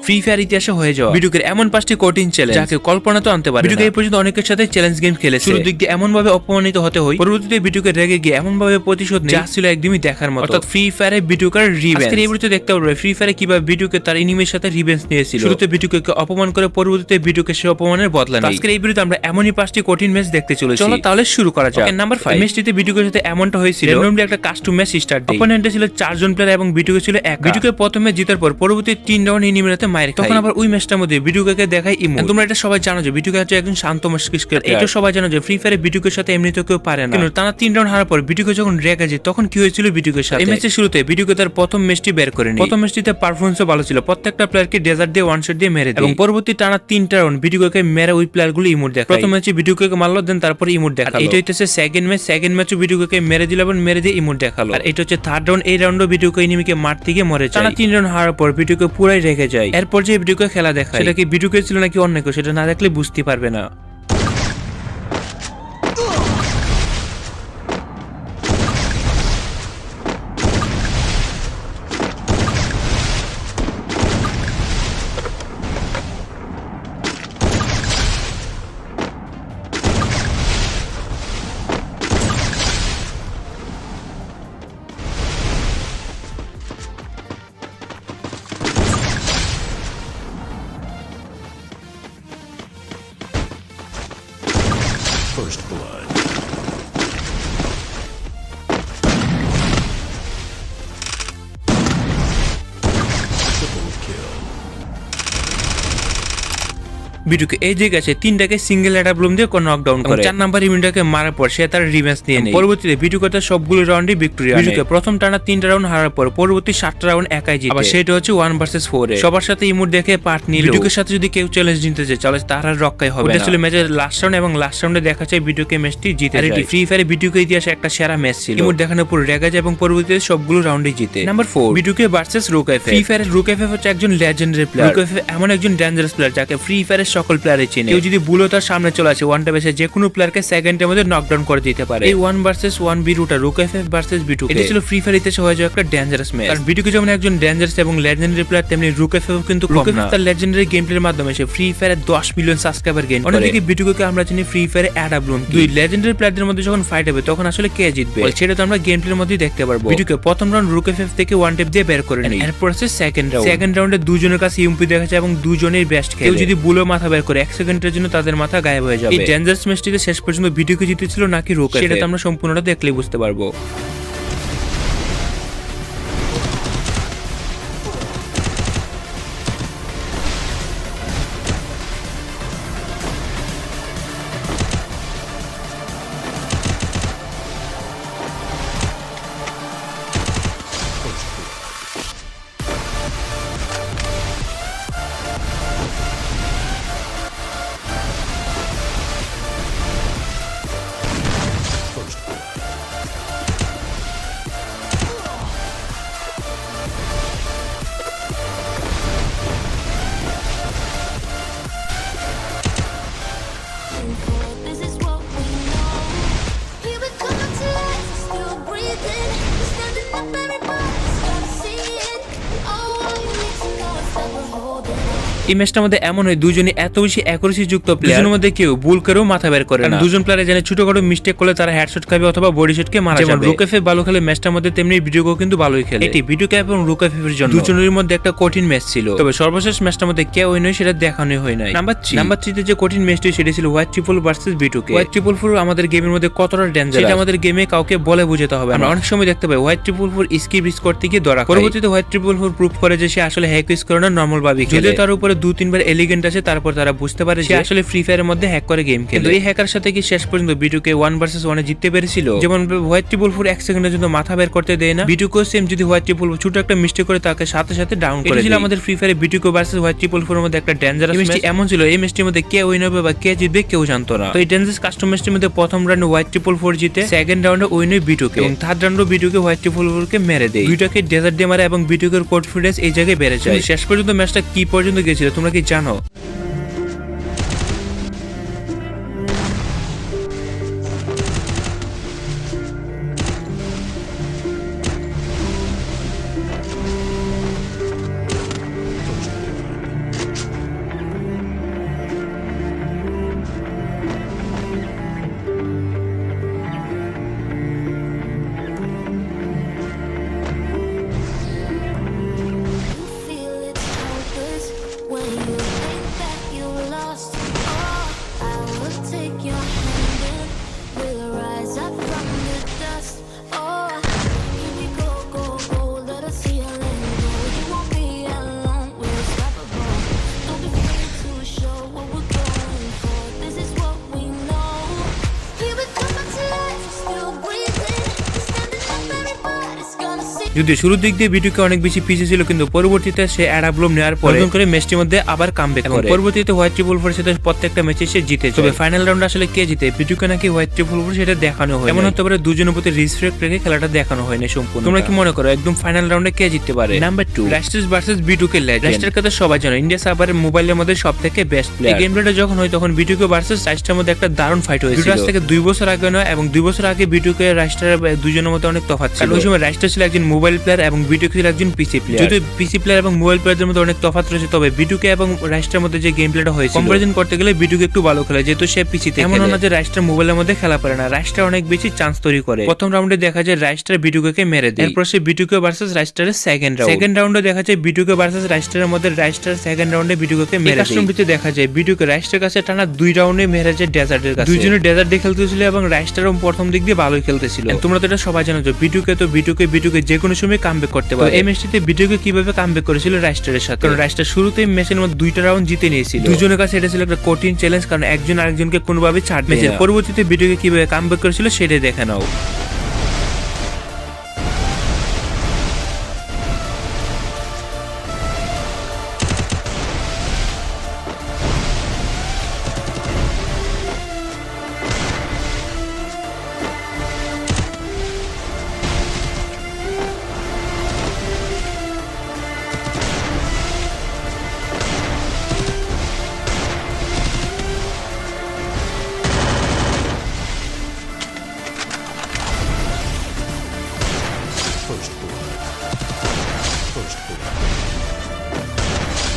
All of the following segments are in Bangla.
ফ্রি ফায়ার ইতিহাসে হয়ে যাওয়া ভিডিওকে এমন 5টি কঠিন চ্যালেঞ্জ যাকে কল্পনা তো আনতে পারে। ভিডিওকে এই পর্যন্ত অনেকের সাথে চ্যালেঞ্জ গেম খেলেছে, শুরুর দিক দিয়ে এমন ভাবে অপমানিত হতে হয়, পরবর্তীতে ভিডিওকে রেগে গিয়ে এমন ভাবে প্রতিশোধ নেয় যা ছিল একদমই দেখার মতো। অর্থাৎ ফ্রি ফায়ারে ভিডিওকার রিভেঞ্জ। আজকে এই ভিডিওতে দেখতে পারবে ফ্রি ফায়ারে কিভাবে ভিডিওকে তার এনিমির সাথে রিভেঞ্জ নিয়েছিল। শুরুতে ভিডিওকে অপমান করে পরবর্তীতে ভিডিওকে সে অপমানের বদলা নেয়। আজকের এই ভিডিওতে আমরা এমনই 5টি কঠিন ম্যাচ দেখতে চলেছি। চলো তাহলে শুরু করা যাক। নাম্বার 5, ম্যাচটিতে ভিডিওর সাথে এমনটা হয়েছিল র্যান্ডমলি একটা কাস্টম ম্যাচ স্টার্ট দেয়। অপোনেন্টে ছিল 4 জন প্লেয়ার এবং ভিডিওকে ছিল একা। ভিডিওকে প্রথমে জিতার পর পরবর্তী 3 রাউন্ড এনিমির হাতে মাইর খায়। তখন আবার ওই ম্যাচটার মধ্যে ভিডিওকে দেখায় ইমোট। তোমরা এটা সবাই জানো যে ভিডিওকে হচ্ছে একজন শান্ত মস্তিষ্কের। এটা সবাই জানো যে ফ্রি ফায়ারে ভিডিওর সাথে এমনিতে কেউ পারে না। কিন্তু টানা 3 রাউন্ড হারার পর ভিডিওকে যখন রেগে যায় তখন কি হয়েছিল ভিডিওর সাথে। এই ম্যাচের শুরুতে ভিডিওকে তার প্রথম ম্যাচটি বের করে নেয়। প্রথম ম্যাচটিতে পারফরম্যান্সও ভালো ছিল, প্রত্যেকটা প্লেয়ারকে ডেজার্ট দিয়ে ওয়ান শট দিয়ে মেরে দেয় এবং পরবর্তী টানা 3টা রাউন্ড ভিডিওকে মেরে ওই প্লেয়ারগুলো ইমোট দেখায়। প্রথম ম্যাচে ভিডিওকে মারলো, দেন তারপর ইমোট দেখালো। এটা হচ্ছে সেকেন্ড ম্যাচ, সেকেন্ড ম্যাচও ভিডিওকে মেরে দিল এবং মেরে দিয়ে ইমোট দেখালো। আর এটা হচ্ছে থার্ড রাউন্ড, এই রাউন্ডও ভিডিওকে এনিমিকে মারতে গিয়ে মরে যায়। টানা 3 রাউন্ড হারার পর ভিডিওকে পুরাই রেখে যায়। এরপর যে ভিডিওকে খেলা দেখায় সেটা কি ভিডিওকে ছিল নাকি অন্য কেউ সেটা না দেখলে বুঝতে পারবে না। First blood. Triple kill. ভিডিওকে এই জায়গায় 3টাকে সিঙ্গেল অ্যাটাক ব্লুম দিয়ে নকডাউন করে। 4 নাম্বার ইমিডিয়াকে মারার পর সে তার রিভেঞ্জ নিয়ে নেয়। পরবর্তীতে ভিডিওকে তার সবগুলো রাউন্ডে ভিক্টরি আনে। ভিডিওকে প্রথম টানা 3টা রাউন্ড হারার পর পরবর্তী 7টা রাউন্ড একাই জিতে। আবার সেটা হচ্ছে 1 ভার্সেস 4 এ সবার সাথে ইমোট দেখে পার্ট নিল। ভিডিওর সাথে যদি কেউ চ্যালেঞ্জ নিতে চায় তাহলে তার আর রক্ষাই হবে না। এটা ছিল ম্যাচের লাস্ট রাউন্ড এবং লাস্ট রাউন্ডে দেখা যায় ভিডিওকে ম্যাচটি জিতে যায়। এটি ফ্রি ফায়ারে ভিডিওকে ইতিহাসে একটা সেরা ম্যাচ ছিল। ইমোট দেখানোর পর রেগে যায় এবং পরবর্তীতে সবগুলো রাউন্ডে জিতে। নাম্বার 4, ভিডিওকে ভার্সেস রুকএফ। ফ্রি ফায়ারের রুকএফ হচ্ছে একজন লেজেন্ডারি প্লেয়ার। রুকএফ এমন একজন ডেঞ্জারাস প্লেয়ার যাকে ফ্রি ফায়ারের সকল প্লেয়ারই চেনে। কেউ যদি ভুলও তার সামনে চলে আসে ওয়ান ট্যাপে যে কোনো প্লেয়ারকে সেকেন্ডের মধ্যে নকডাউন করে দিতে পারে। এই 1 ভার্সেস 1 বিরুটা রুকএফ ভার্সেস বিটু এটা ছিল ফ্রি ফায়ার ইতিহাসে হয়ে যাওয়া একটা ডেঞ্জারাস ম্যাচ। কারণ ভিডিওকে যেমন একজন ডেঞ্জারাস এবং লেজেন্ডারি প্লেয়ার তেমনি রুকএফ কিন্তু কম না। তার লেজেন্ডারি গেম প্লের মাধ্যমে সে ফ্রি ফায়ারে 10 মিলিয়ন সাবস্ক্রাইবার গেইন করে। অন্যদিকে ভিডিওকে আমরা জানি ফ্রি ফায়ারে অ্যাডাব্লুম। দুই লেজেন্ডারি প্লেয়ারদের মধ্যে যখন ফাইট হবে তখন আসলে কে জিতবে সেটা তো আমরা গেম প্লের মধ্যেই দেখতে পারবো। ভিডিওকে প্রথম রাউন্ড রুকএফ থেকে ওয়ান ট্যাপ দিয়ে বের করে নেয়। এরপর আছে সেকেন্ড রাউন্ড। সেকেন্ড রাউন্ডে দুজনের কাছে ইউএমপি দেখা যায় এবং দুজনেই বেস্ট খেলে। কেউ যদি বুলো মাথা বের করে 1 সেকেন্ডের জন্য তাদের মাথা গায়েব হয়ে যাবে। এই ডেঞ্জারাস ম্যাচটিতে শেষ পর্যন্ত ভিডিওকে জিতেছিল নাকি রুকএফ সেটা তো আমরা সম্পূর্ণটা দেখলেই বুঝতে পারবো। First blood. This is what we know. Here we come to life, still breathing. We're standing up, everybody's gotta see it. Oh, all you need to know is that we're holding on. এই ম্যাচটার মধ্যে এমন হয় দুজনই এত বেশি অ্যাকুরেসি যুক্ত প্লেয়ার, দুজনের মধ্যে কেউ ভুল করেও মাথা বের করে না। দুজন প্লেয়ার জানে ছোটখাটো মিস্টেক করলে তারা হেডশট খাবে অথবা বডি শটকে মারা যাবে। রুকএফ ভালো খেলে ম্যাচটার মধ্যে তেমনি ভিডিওকেও কিন্তু ভালোই খেলে। এটি ভিডিওকে এবং রুকএফ এর জন্য দুজনের মধ্যে একটা কঠিন ম্যাচ ছিল। তবে সর্বশেষ ম্যাচটার মধ্যে কে উইন হয় সেটা দেখানোই হয় নাই। নাম্বার 3 তে যে কঠিন ম্যাচটি সেটা ছিল white triple versus B2K. White triple 4 আমাদের গেমের মধ্যে কতটা ডেঞ্জারাস সেটা আমাদের গেমে কাউকে বলে বোঝাতে হবে। আমরা অনেক সময় দেখতে পাই হোয়াইট ট্রিপল 4 স্কিপ করতে গিয়ে ধরা খায়। পরবর্তীতে হোয়াইট ট্রিপল 4 প্রুভ করে যে সে আসলে হ্যাক ইউজ করে না, নরমাল ভাবে খেলে। যদি তার উপরে 2-3 বার এলিগেন্ট আছে তারপর তারা বুঝতে পারে সে আসলে ফ্রি ফায়ারের মধ্যে হ্যাক করে গেম খেলে। এই হ্যাকার সাথে কি শেষ পর্যন্ত বিটুকে 1 ভার্সেস 1 এ জিততে পেরেছিল। যেমন হোয়াইট ট্রিপল 4 1 সেকেন্ডের জন্য মাথা বের করতে দেয় না। বিটুকে সেম যদি হোয়াইট ট্রিপল 4 ছোট একটা মিস্টেক করে তাকে সাথে সাথে ডাউন করে দিল। আমাদের ফ্রি ফায়ারে বিটুকে ভার্সেস হোয়াইট ট্রিপল 4 এর মধ্যে একটা ডেঞ্জারাস ম্যাচ এমন ছিল। এই ম্যাচটির মধ্যে কে উইন হবে বা কে জিতবে কেউ জানতো না। তো এই ডেঞ্জারাস কাস্টম ম্যাচটির মধ্যে প্রথম রাউন্ডে হোয়াইট ট্রিপল 4 জিতে, সেকেন্ড রাউন্ডে উইন হয় বিটুকে এবং থার্ড রাউন্ডে বিটুকে হোয়াইট ট্রিপল 4 কে মেরে দেয়। দুইটাকে ডেজার্ট দিয়ে মারে এবং বিটুকের কনফিডেন্স এই জায়গায় বেড়ে যায়। শেষ পর্যন্ত ম্যাচটা কি পর্যন্ত গিয়েছিল তোমরা কি জানো? First blood. যদিও শুরুর দিক দিয়ে বিটুকে অনেক বেশি পিছিয়ে ছিল, কিন্তু পরবর্তীতে সে অ্যাডাব্লুম নেওয়ার পর নতুন করে ম্যাচটির মধ্যে আবার কামব্যাক করে। পরবর্তীতে হোয়াইট ট্রিপল ফোর সাথে প্রত্যেকটা ম্যাচে সে জিতে। তবে ফাইনাল রাউন্ডে আসলে কে জিতে, বিটুকে নাকি হোয়াইট ট্রিপল ফোর, সেটা দেখানো হয়। এমন হতে পারে দুজনের প্রতি রেসপেক্ট রেখে খেলাটা দেখানো হয় না সম্পূর্ণ। তোমরা কি মনে করো একদম ফাইনাল রাউন্ডে কে জিততে পারে? Number 2, Raistar's versus B2K legend. Raistar কথা সবাই জানো, ইন্ডিয়া সার্ভারের মোবাইলের মধ্যে সবথেকে বেস্ট প্লেয়ার। এই গেম প্লেটা যখন হয় তখন বিটুকে ভার্সেস রাস্টারের মধ্যে একটা দারুণ ফাইট হয়েছিল। আজ থেকে 2 বছর আগে নয়, এবং 2 বছর আগে বিটুকে রাস্টার দুজনের মধ্যে অনেক তফাৎ ছিল। ওই সময় রাস্টার ছিল একজন মোবাইল প্লেয়ার এবং বিটুকে ছিল একজন পিসি প্লেয়ার। যদি পিসি প্লেয়ার এবং মোবাইল প্লেয়ারদের মধ্যে অনেক তফাৎ রয়েছে, তবে বিটুকে এবং রাস্টারের মধ্যে যে গেম প্লেটা হয়েছে কম্পারিজন করতে গেলে বিটুকে একটু ভালো খেলে, যেহেতু সে পিসিতে। এমন না যে রাস্টার মোবাইলের মধ্যে খেলা পারে না, রাস্টার অনেক বেশি চান্স তৈরি করে। প্রথম রাউন্ডে দেখা যায় রাস্টার বিটুকে মেরে দেয়, এরপর সে বিটুকে ভার্সেস রাস্টারের সেকেন্ড রাউন্ডে দেখা যায় বিটুকে ভার্সেস রাস্টারের মধ্যে রাস্টার সেকেন্ড রাউন্ডে বিটুকে মেরে দেয়। কাস্টমটিতে দেখা যায় বিটুকে রাস্টারের কাছে টানা 2 রাউন্ডে মেরে যায় ডেজার্টের কাছে। দুইজনে ডেজার্ট দিয়ে খেলতেছিল এবং রাস্টারও প্রথম দিক দিয়ে ভালোই খেলতেছিল। তোমরা তো এটা সবাই জানো যে বিটুকে যে কোনো সময় কামব্যাক করতে পারে। এই ম্যাচটিতে বিটুকে কিভাবে কামব্যাক করেছিল রাস্টারের সাথে, কারণ রাস্টার শুরুতেই ম্যাচের মধ্যে 2টা রাউন্ড জিতে নিয়েছিল। দুজনের কাছে এটা ছিল একটা কঠিন চ্যালেঞ্জ, কারণ একজন আরেকজনকে কোনোভাবে ছাড় দিয়েছে। পরবর্তীতে বিটুকে কিভাবে কামব্যাক করেছিল সেটাই দেখে নাও। First blood. First blood.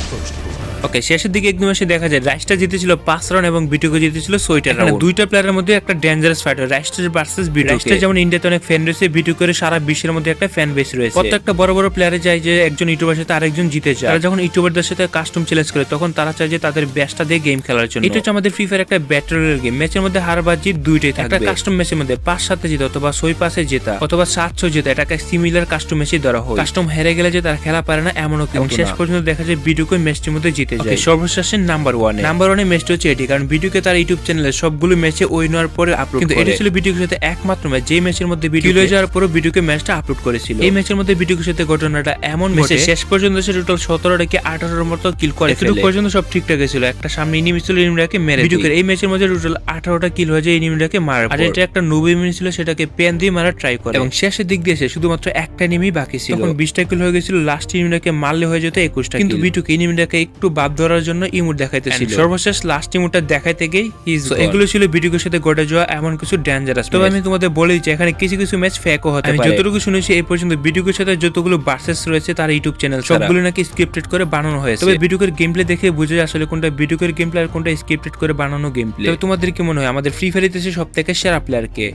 First blood. ওকে, শেষের দিকে একদম এসে দেখা যায় রাস্টার জিতেছিল 5 রাউন্ড এবং বিটুকে জিতেছিল 6টা রাউন্ড। দুইটা প্লেয়ারের মধ্যে একটা ডেঞ্জারাস ফাইট হয়, রাস্টার ভার্সেস বিটুকে। রাস্টার যেমন ইন্ডিয়াতে অনেক ফ্যান রয়েছে, বিটুকের সারা বিশ্বের মধ্যে একটা ফ্যান বেস রয়েছে। প্রত্যেকটা বড় বড় প্লেয়ারে যায় যে একজন ইউটিউবার সাথে আরেকজন জিতে যায়। তারা যখন ইউটিউবারদের সাথে কাস্টম চ্যালেঞ্জ করে তখন তারা চায় যে তাদের বেস্টটা দিয়ে গেম খেলার জন্য। এটা হচ্ছে আমাদের ফ্রি ফায়ার একটা ব্যাটল রয়্যাল গেম। ম্যাচের মধ্যে হার বা জিত দুইটাই থাকবে। একটা কাস্টম ম্যাচের মধ্যে 5-7 জেতা অথবা 6-5 জেতা অথবা 7-6 জেতা, এটাকে সিমিলার কাস্টম ম্যাচই ধরা হয়। কাস্টম হেরে গেলে যে তারা খেলা পারে না এমনও কিন্তু শেষ পর্যন্ত দেখা যায় বিটুকে ম্যাচটির মধ্যে জিতে যায়। সর্বশেষ নাম্বার 1 ম্যাচটি হচ্ছে এটি, কারণ বিটুকে তার ইউটিউব চ্যানেলে সবগুলো ম্যাচে উইন হওয়ার পরে আপলোড করে। কিন্তু এটা ছিল বিটুকের সাথে একমাত্র ম্যাচ যে ম্যাচের মধ্যে বিটুকে হয়ে যাওয়ার পরও বিটুকে ম্যাচটা আপলোড করেছিল। এই ম্যাচের মধ্যে বিটুকের সাথে ঘটনাটা এমন ঘটে শেষ পর্যন্ত সে টোটাল 17 থেকে 18 মতো কিল করে। এতটুকু পর্যন্ত সব ঠিকঠাক ছিল, একটা সামনে এনিমি ছিল, এনিমিটাকে মেরে বিটুকের এই ম্যাচের মধ্যে টোটাল 18টা কিল হয়ে যায় এনিমিটাকে মারার পর। আর এটা একটা নুব এনিমি ছিল, সেটাকে পেন দিয়ে মারা ট্রাই করে এবং শেষের দিক দিয়ে শুধুমাত্র একটা এনিমি বাকি ছিল। তখন 20টা কিল হয়ে গেছিল, লাস্ট এনিমিটাকে মারলে হয়ে যেত 21টা। কিন্তু বিটুকে এনিমিটাকে একটু বাদ ধরার জন্য ইমোট দেখাইতেছিল। সর্বশেষ লাস্ট ইমোটটা দেখাইতে গিয়ে এগুলো ছিল বিটুকের সাথে ঘটে যাওয়া এমন কিছু ডেঞ্জারাস। তবে আমি তোমাদের বলে দিচ্ছি এখানে কিছু কিছু ম্যাচ ফেকও হতে পারে। আমি যতটুকু শুনেছি এই পর্যন্ত বিটুকের সাথে যতগুলো ভার্সেস রয়েছে তার ইউটিউব চ্যানেল সবগুলো নাকি স্ক্রিপ্টেড করে বানানো হয়েছে। তবে বিটুকের গেম প্লে দেখে বোঝা যায় আসলে কোনটা বিটুকের গেম প্লে আর কোনটা স্ক্রিপ্টেড করে বানানো গেম প্লে। তবে তোমাদের কি মনে হয় আমাদের ফ্রি ফায়ার ইতিহাসে সবথেকে সেরা প্লেয়ার কে?